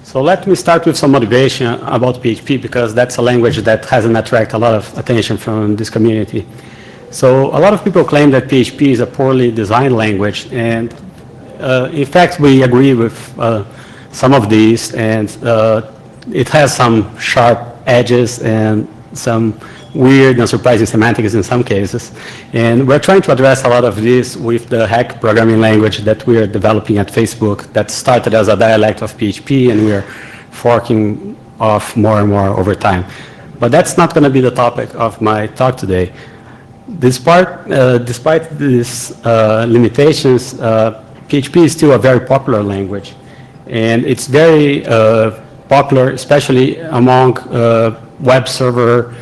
So let me start with some motivation about PHP, because that's a language that hasn't attracted a lot of attention from this community. So a lot of people claim that PHP is a poorly designed language, and in fact we agree with some of these, and it has some sharp edges and some weird and surprising semantics in some cases. And we're trying to address a lot of this with the hack programming language that we are developing at Facebook, that started as a dialect of PHP, and we're forking off more and more over time. But that's not going to be the topic of my talk today. Despite these limitations, PHP is still a very popular language, and it's very popular, especially among web server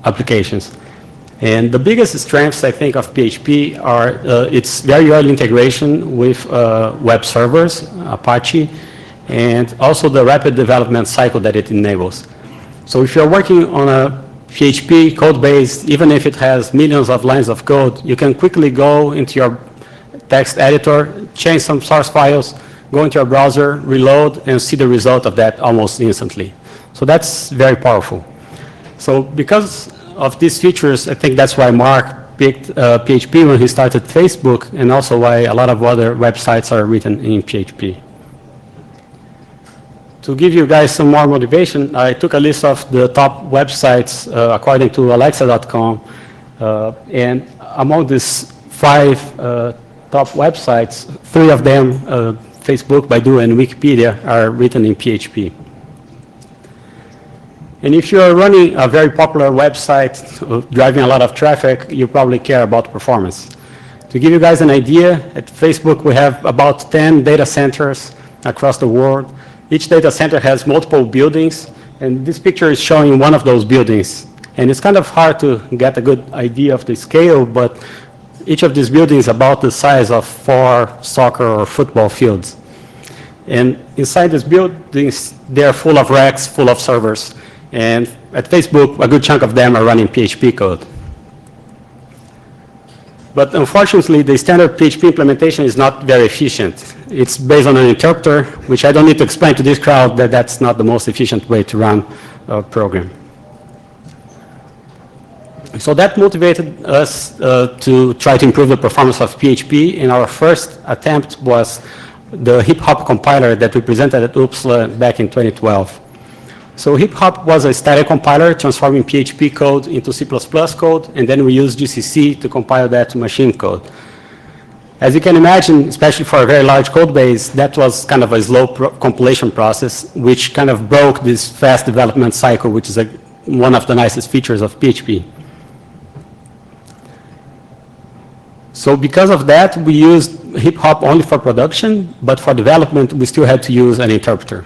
applications. And the biggest strengths, I think, of PHP are its very early integration with web servers, Apache, and also the rapid development cycle that it enables. So if you're working on a PHP code base, even if it has millions of lines of code, you can quickly go into your text editor, change some source files, go into your browser, reload, and see the result of that almost instantly. So that's very powerful. So because of these features, I think that's why Mark picked PHP when he started Facebook, and also why a lot of other websites are written in PHP. To give you guys some more motivation, I took a list of the top websites according to Alexa.com, and among these 5 top websites, 3 of them, Facebook, Baidu, and Wikipedia, are written in PHP. And if you're running a very popular website, driving a lot of traffic, you probably care about performance. To give you guys an idea, at Facebook we have about 10 data centers across the world. Each data center has multiple buildings, and this picture is showing one of those buildings. And it's kind of hard to get a good idea of the scale, but each of these buildings is about the size of 4 soccer or football fields. And inside these buildings, they're full of racks, full of servers. And at Facebook, a good chunk of them are running PHP code. But unfortunately, the standard PHP implementation is not very efficient. It's based on an interpreter, which I don't need to explain to this crowd that that's not the most efficient way to run a program. So that motivated us to try to improve the performance of PHP, and our first attempt was the hip-hop compiler that we presented at OOPSLA back in 2012. So hip-hop was a static compiler transforming PHP code into C++ code, and then we used GCC to compile that to machine code. As you can imagine, especially for a very large code base, that was kind of a slow compilation process, which kind of broke this fast development cycle, which is one of the nicest features of PHP. So because of that, we used hip-hop only for production, but for development, we still had to use an interpreter.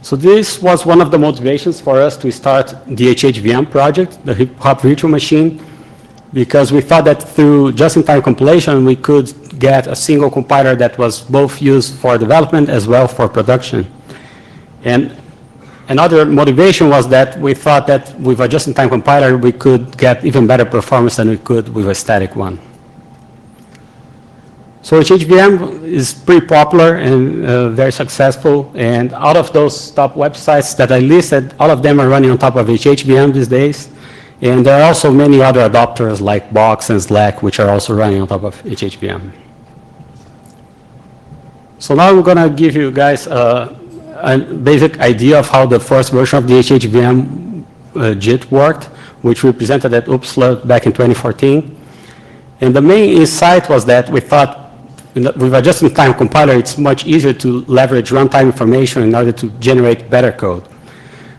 So this was one of the motivations for us to start the HHVM project, the hip-hop virtual machine, because we thought that through just-in-time compilation, we could get a single compiler that was both used for development as well for production. And another motivation was that we thought that with a just-in-time compiler, we could get even better performance than we could with a static one. So HHVM is pretty popular and very successful, and out of those top websites that I listed, all of them are running on top of HHVM these days. And there are also many other adopters like Box and Slack, which are also running on top of HHVM. So now I'm going to give you guys a basic idea of how the first version of the HHVM JIT worked, which we presented at OOPSLA back in 2014. And the main insight was that we thought with a just-in-time compiler, it's much easier to leverage runtime information in order to generate better code.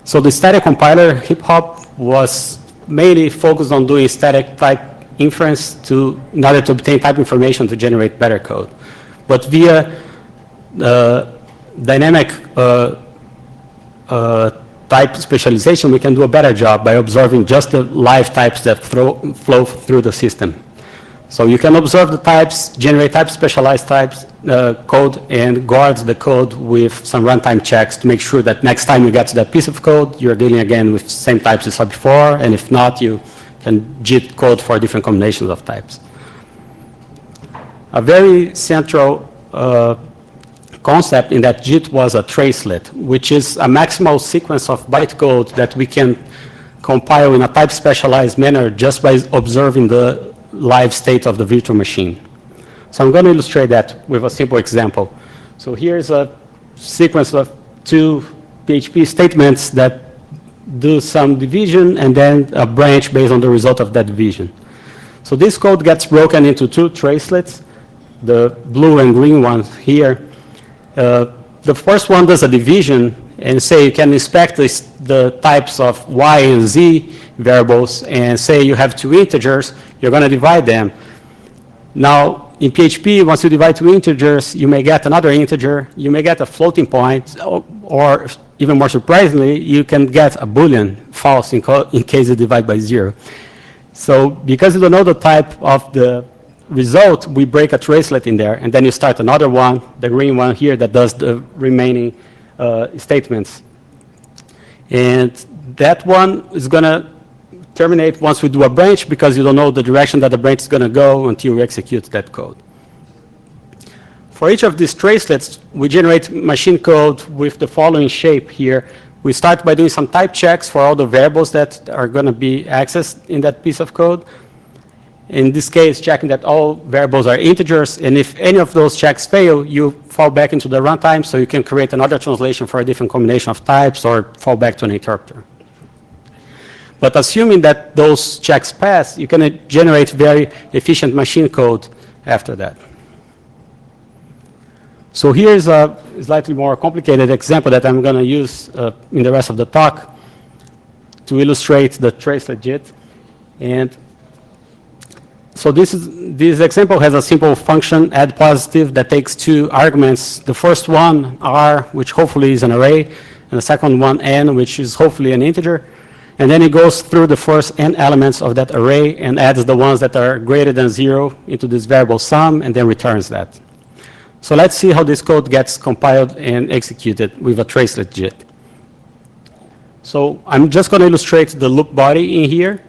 So the static compiler, hip-hop, was mainly focused on doing static type inference in order to obtain type information to generate better code. But via dynamic type specialization, we can do a better job by observing just the live types that flow through the system. So you can observe the types, generate type specialized types code, and guard the code with some runtime checks to make sure that next time you get to that piece of code, you're dealing again with the same types you saw before, and if not, you can JIT code for different combinations of types. A very central concept in that JIT was a tracelet, which is a maximal sequence of bytecode that we can compile in a type specialized manner just by observing the live state of the virtual machine. So I'm going to illustrate that with a simple example. So here's a sequence of 2 PHP statements that do some division and then a branch based on the result of that division. So this code gets broken into 2 tracelets, the blue and green ones here. The first one does a division and say you can inspect the types of y and z variables and say you have 2 integers, you're going to divide them. Now, in PHP, once you divide 2 integers, you may get another integer, you may get a floating point, or even more surprisingly, you can get a Boolean false in case you divide by 0. So because you don't know the type of the result, we break a tracelet in there, and then you start another one, the green one here, that does the remaining statements. And that one is going to terminate once we do a branch because you don't know the direction that the branch is going to go until you execute that code. For each of these tracelets, we generate machine code with the following shape here. We start by doing some type checks for all the variables that are going to be accessed in that piece of code. In this case, checking that all variables are integers, and if any of those checks fail, you fall back into the runtime, so you can create another translation for a different combination of types or fall back to an interpreter. But assuming that those checks pass, you can generate very efficient machine code after that. So here's a slightly more complicated example that I'm going to use in the rest of the talk to illustrate the Tracelet JIT. And so this example has a simple function, add positive, that takes 2 arguments. The first one, r, which hopefully is an array, and the second one, n, which is hopefully an integer. And then it goes through the first n elements of that array and adds the ones that are greater than 0 into this variable sum, and then returns that. So let's see how this code gets compiled and executed with a Tracelet JIT. So I'm just going to illustrate the loop body in here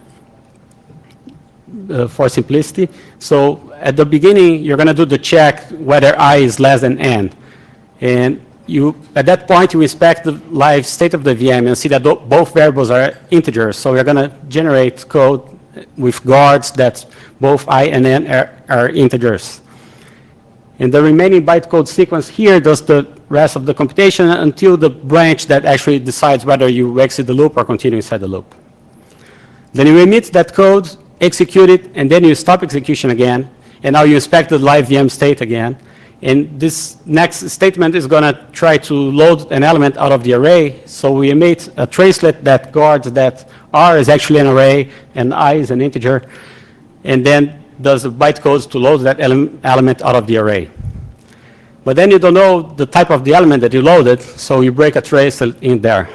for simplicity. So at the beginning, you're going to do the check whether I is less than n. And at that point, you inspect the live state of the VM and see that both variables are integers. So we're going to generate code with guards that both I and n are integers. And the remaining bytecode sequence here does the rest of the computation until the branch that actually decides whether you exit the loop or continue inside the loop. Then you emit that code, execute it, and then you stop execution again. And now you inspect the live VM state again. And this next statement is going to try to load an element out of the array. So we emit a tracelet that guards that R is actually an array and I is an integer, and then does the bytecodes to load that element out of the array. But then you don't know the type of the element that you loaded, so you break a tracelet in there.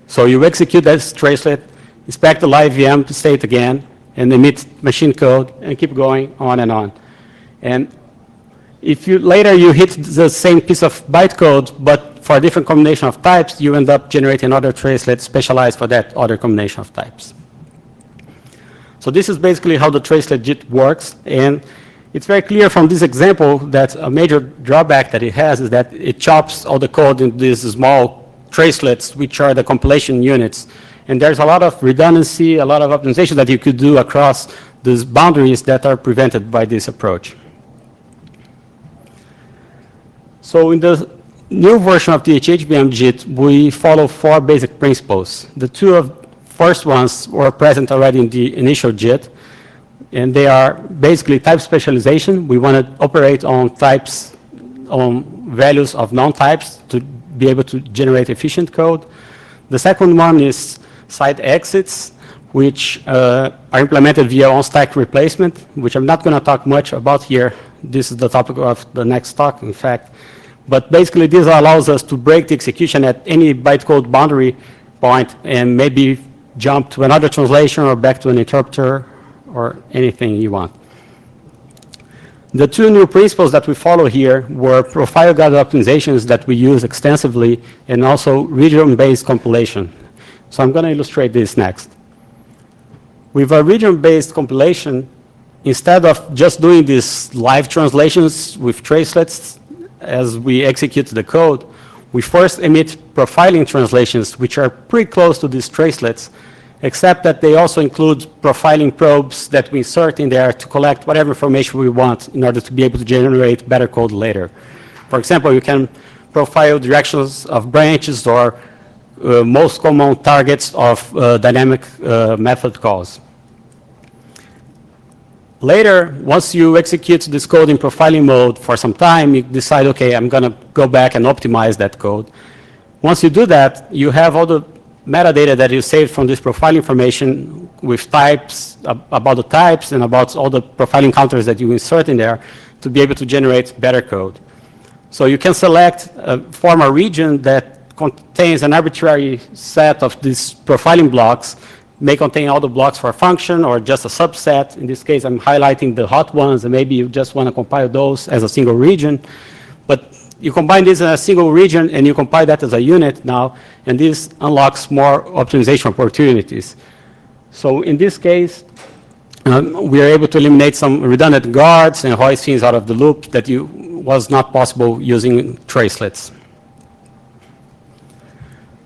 So you execute that tracelet, inspect the live VM state again, and emit machine code, and keep going on and on. And if later you hit the same piece of bytecode, but for a different combination of types, you end up generating another tracelet specialized for that other combination of types. So this is basically how the Tracelet JIT works. And it's very clear from this example that a major drawback that it has is that it chops all the code into these small tracelets, which are the compilation units. And there's a lot of redundancy, a lot of optimization that you could do across these boundaries that are prevented by this approach. So in the new version of the HHVM JIT, we follow 4 basic principles. The 2 first ones were present already in the initial JIT, and they are basically type specialization. We want to operate on types, on values of non-types to be able to generate efficient code. The second one is side exits, which are implemented via on-stack replacement, which I'm not going to talk much about here. This is the topic of the next talk, in fact. But basically, this allows us to break the execution at any bytecode boundary point and maybe jump to another translation or back to an interpreter or anything you want. The 2 new principles that we follow here were profile-guided optimizations that we use extensively, and also region-based compilation. So I'm going to illustrate this next. With a region-based compilation, instead of just doing these live translations with tracelets, as we execute the code, we first emit profiling translations, which are pretty close to these tracelets, except that they also include profiling probes that we insert in there to collect whatever information we want in order to be able to generate better code later. For example, you can profile directions of branches or most common targets of dynamic method calls. Later, once you execute this code in profiling mode for some time, you decide, okay, I'm going to go back and optimize that code. Once you do that, you have all the metadata that you saved from this profiling information with types, about the types and about all the profiling counters that you insert in there to be able to generate better code. So you can select form a region that contains an arbitrary set of these profiling blocks, may contain all the blocks for a function or just a subset. In this case, I'm highlighting the hot ones, and maybe you just want to compile those as a single region. But you combine this in a single region, and you compile that as a unit now, and this unlocks more optimization opportunities. So in this case, we are able to eliminate some redundant guards and hoistings out of the loop that was not possible using tracelets.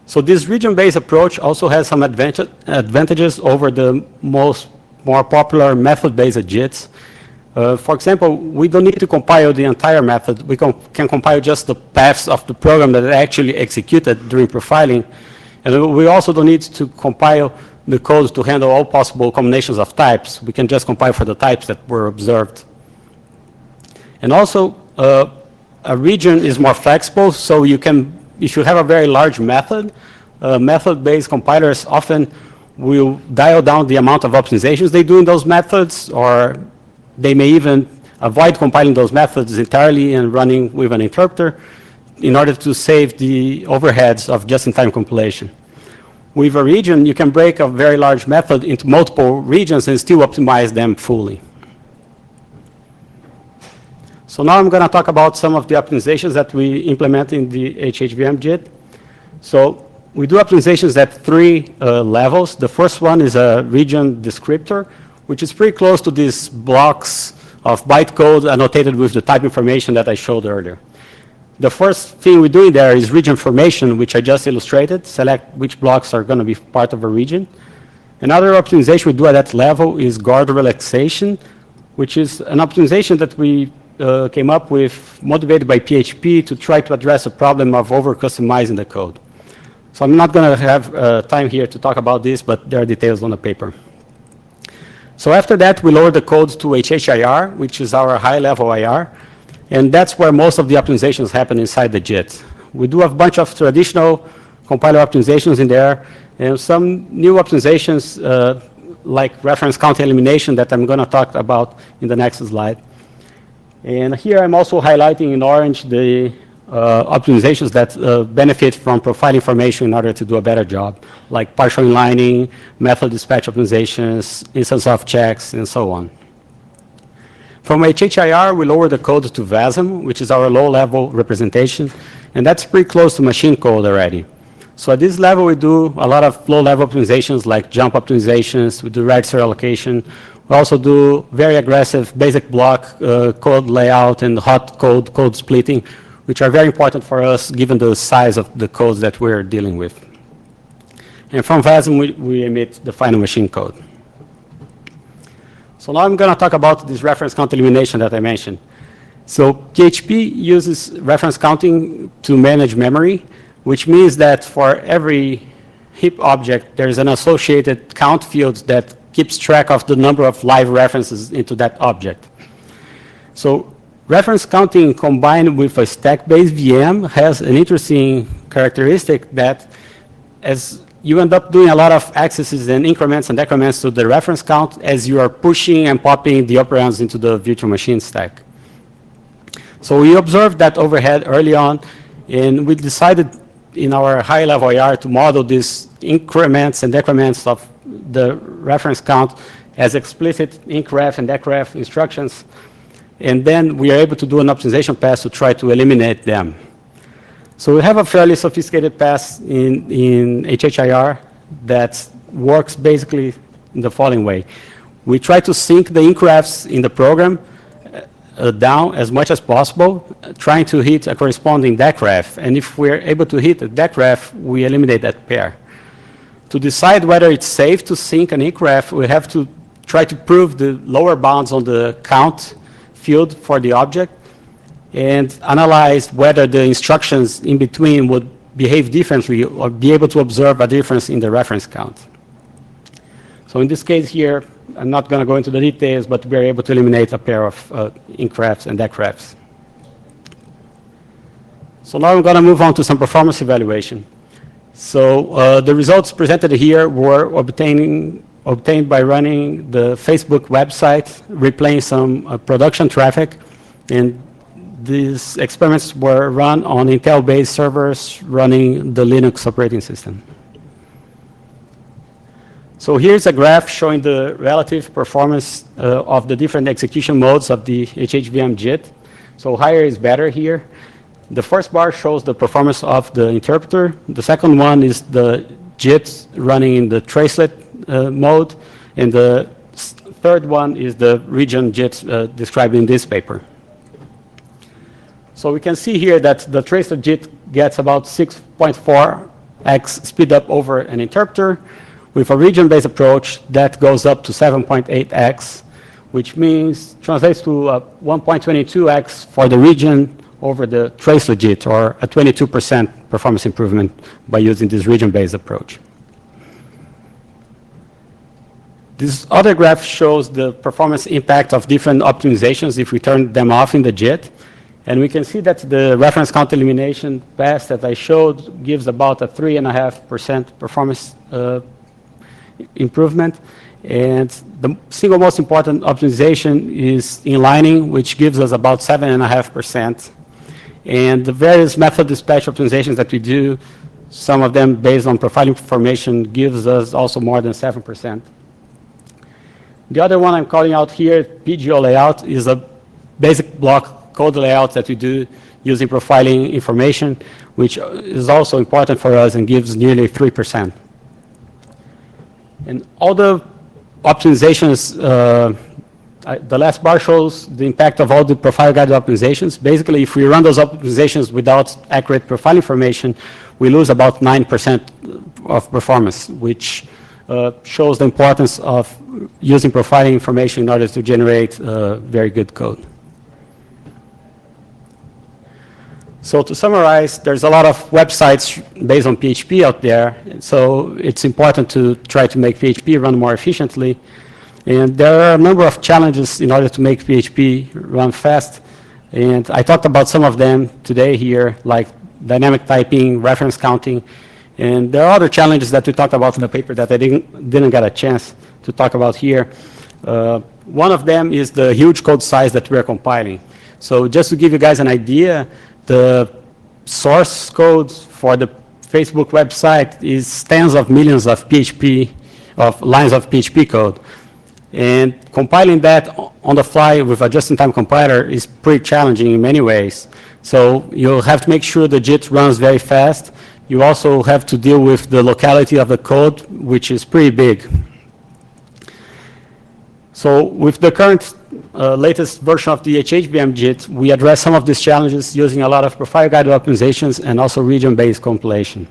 So this region-based approach also has some advantages over the more popular method-based JITs. For example, we don't need to compile the entire method. We can compile just the paths of the program that actually executed during profiling. And we also don't need to compile the codes to handle all possible combinations of types. We can just compile for the types that were observed. And also, a region is more flexible, so you can, if you have a very large method, method-based compilers often will dial down the amount of optimizations they do in those methods, or they may even avoid compiling those methods entirely and running with an interpreter in order to save the overheads of just-in-time compilation. With a region, you can break a very large method into multiple regions and still optimize them fully. So now I'm going to talk about some of the optimizations that we implement in the HHVM JIT. So we do optimizations at 3 levels. The first one is a region descriptor, which is pretty close to these blocks of bytecode annotated with the type information that I showed earlier. The first thing we do in there is region formation, which I just illustrated, select which blocks are going to be part of a region. Another optimization we do at that level is guard relaxation, which is an optimization that we came up with, motivated by PHP, to try to address the problem of over-customizing the code. So I'm not going to have time here to talk about this, but there are details on the paper. So after that, we lower the code to HHIR, which is our high-level IR, and that's where most of the optimizations happen inside the JIT. We do a bunch of traditional compiler optimizations in there, and some new optimizations like reference count elimination that I'm going to talk about in the next slide. And here I'm also highlighting in orange the optimizations that benefit from profile information in order to do a better job, like partial inlining, method dispatch optimizations, instance of checks, and so on. From HHIR, we lower the code to VASM, which is our low-level representation, and that's pretty close to machine code already. So at this level, we do a lot of low-level optimizations like jump optimizations, we do register allocation, we also do very aggressive basic block code layout and hot code splitting, which are very important for us given the size of the codes that we're dealing with. And from VASM, we emit the final machine code. So now I'm going to talk about this reference count elimination that I mentioned. So PHP uses reference counting to manage memory, which means that for every heap object, there's an associated count field that keeps track of the number of live references into that object. So reference counting combined with a stack-based VM has an interesting characteristic that as you end up doing a lot of accesses and increments and decrements to the reference count as you are pushing and popping the operands into the virtual machine stack. So we observed that overhead early on, and we decided in our high-level IR to model these increments and decrements of the reference count as explicit incref and decref instructions, and then we are able to do an optimization pass to try to eliminate them. So we have a fairly sophisticated pass in HHIR that works basically in the following way. We try to sync the increfs in the program down as much as possible, trying to hit a corresponding decref. And if we're able to hit a decref, we eliminate that pair. To decide whether it's safe to sync an href, we have to try to prove the lower bounds on the count field for the object and analyze whether the instructions in between would behave differently or be able to observe a difference in the reference count. So in this case here, I'm not going to go into the details, but we're able to eliminate a pair of increfs and decrefs. So now I'm going to move on to some performance evaluation. So the results presented here were obtained by running the Facebook website, replaying some production traffic, and these experiments were run on Intel-based servers running the Linux operating system. So here's a graph showing the relative performance of the different execution modes of the HHVM JIT. So higher is better here. The first bar shows the performance of the interpreter. The second one is the JIT running in the Tracelet mode. And the third one is the region JIT described in this paper. So we can see here that the Tracelet JIT gets about 6.4x speed up over an interpreter. With a region-based approach, that goes up to 7.8x, which means translates to 1.22x for the region over the Tracelet JIT, or a 22% performance improvement by using this region-based approach. This other graph shows the performance impact of different optimizations if we turn them off in the JIT. And we can see that the reference count elimination pass that I showed gives about a 3.5% performance improvement. And the single most important optimization is inlining, which gives us about 7.5%. And the various method dispatch optimizations that we do, some of them based on profile information, gives us also more than 7%. The other one I'm calling out here, PGO layout, is a basic block code layout that we do using profiling information, which is also important for us and gives nearly 3%. And all the optimizations, the last bar shows the impact of all the profile guided optimizations. Basically, if we run those optimizations without accurate profile information, we lose about 9% of performance, which shows the importance of using profiling information in order to generate very good code. So to summarize, there's a lot of websites based on PHP out there, so it's important to try to make PHP run more efficiently. And there are a number of challenges in order to make PHP run fast, and I talked about some of them today here, like dynamic typing, reference counting, and there are other challenges that we talked about in the paper that I didn't get a chance to talk about here. One of them is the huge code size that we're compiling. So just to give you guys an idea, the source code for the Facebook website is tens of millions of lines of PHP code. And compiling that on the fly with a just-in-time compiler is pretty challenging in many ways. So you'll have to make sure the JIT runs very fast. You also have to deal with the locality of the code, which is pretty big. So with the current latest version of the HHVM JIT, we address some of these challenges using a lot of profile-guided optimizations and also region-based compilation.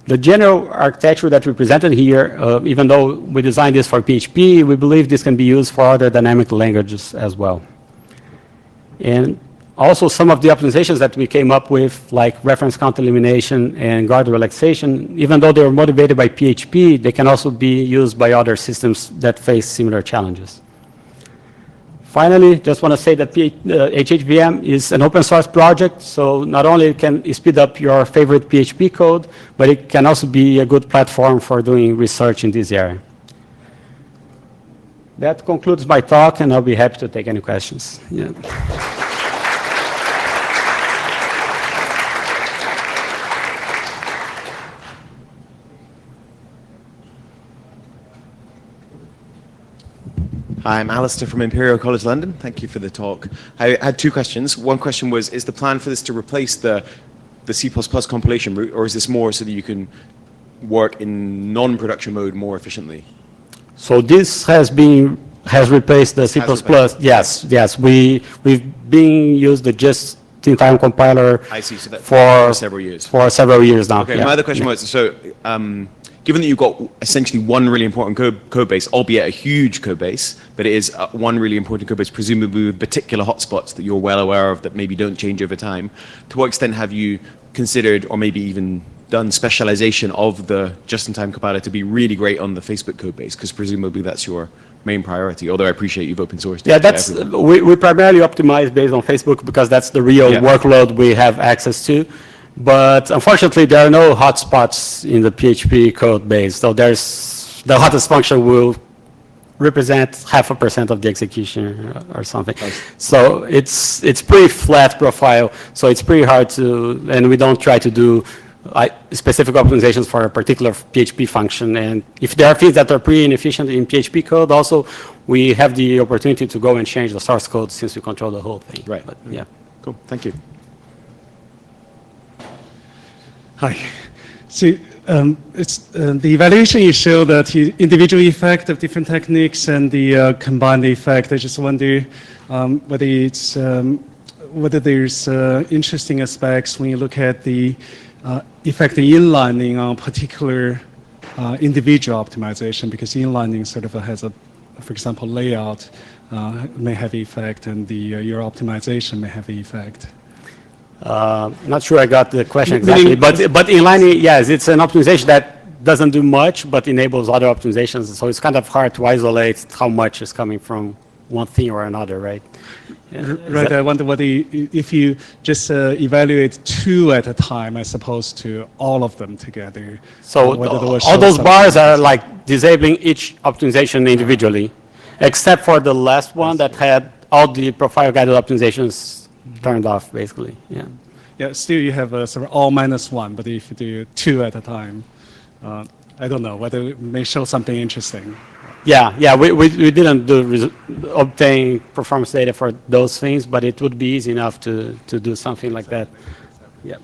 The general architecture that we presented here, even though we designed this for PHP, we believe this can be used for other dynamic languages as well. And also some of the optimizations that we came up with, like reference count elimination and guard relaxation, even though they were motivated by PHP, they can also be used by other systems that face similar challenges. Finally, just want to say that HHVM is an open source project, so not only can it speed up your favorite PHP code, but it can also be a good platform for doing research in this area. That concludes my talk, and I'll be happy to take any questions. Yeah. Hi, I'm Alistair from Imperial College London. Thank you for the talk. I had two questions. One question was, is the plan for this to replace the C++ compilation route, or is this more so that you can work in non-production mode more efficiently? So this has been has replaced the C++. Yes. We've been used the just-in-time compiler I see. So that for several years. For several years now. Okay. Yeah. My other question was, so given that you've got essentially one really important code base, albeit a huge code base, but it is one really important code base, presumably with particular hotspots that you're well aware of that maybe don't change over time. To what extent have you considered, or maybe even done specialization of the just-in-time compiler to be really great on the Facebook code base? Because presumably that's your main priority, although I appreciate you've open sourced it. Yeah, that's, we primarily optimize based on Facebook because that's the real workload we have access to. But unfortunately, there are no hotspots in the PHP code base. So there's, the hottest function will represent 0.5% of the execution or something. So it's pretty flat profile. So it's pretty hard to, and we don't try to do specific optimizations for a particular PHP function. And if there are things that are pretty inefficient in PHP code, also we have the opportunity to go and change the source code since we control the whole thing. Right. But, yeah. Cool. Thank you. Hi. So the evaluation you show that the individual effect of different techniques and the combined effect. I just wonder whether it's whether there's interesting aspects when you look at the effect of inlining on particular individual optimization, because inlining sort of has a, for example, layout may have effect, and the your optimization may have effect. Not sure I got the question exactly, but inlining, yes, it's an optimization that doesn't do much, but enables other optimizations. So it's kind of hard to isolate how much is coming from one thing or another, right? Right. I wonder whether if you just evaluate two at a time as opposed to all of them together. So all those bars are like disabling each optimization individually, except for the last one that had all the profile guided optimizations turned off, basically. Yeah. Yeah. Still, you have a sort of all -1, but if you do two at a time, I don't know whether it may show something interesting. Yeah. We didn't obtain performance data for those things, but it would be easy enough to do something like that. Yeah.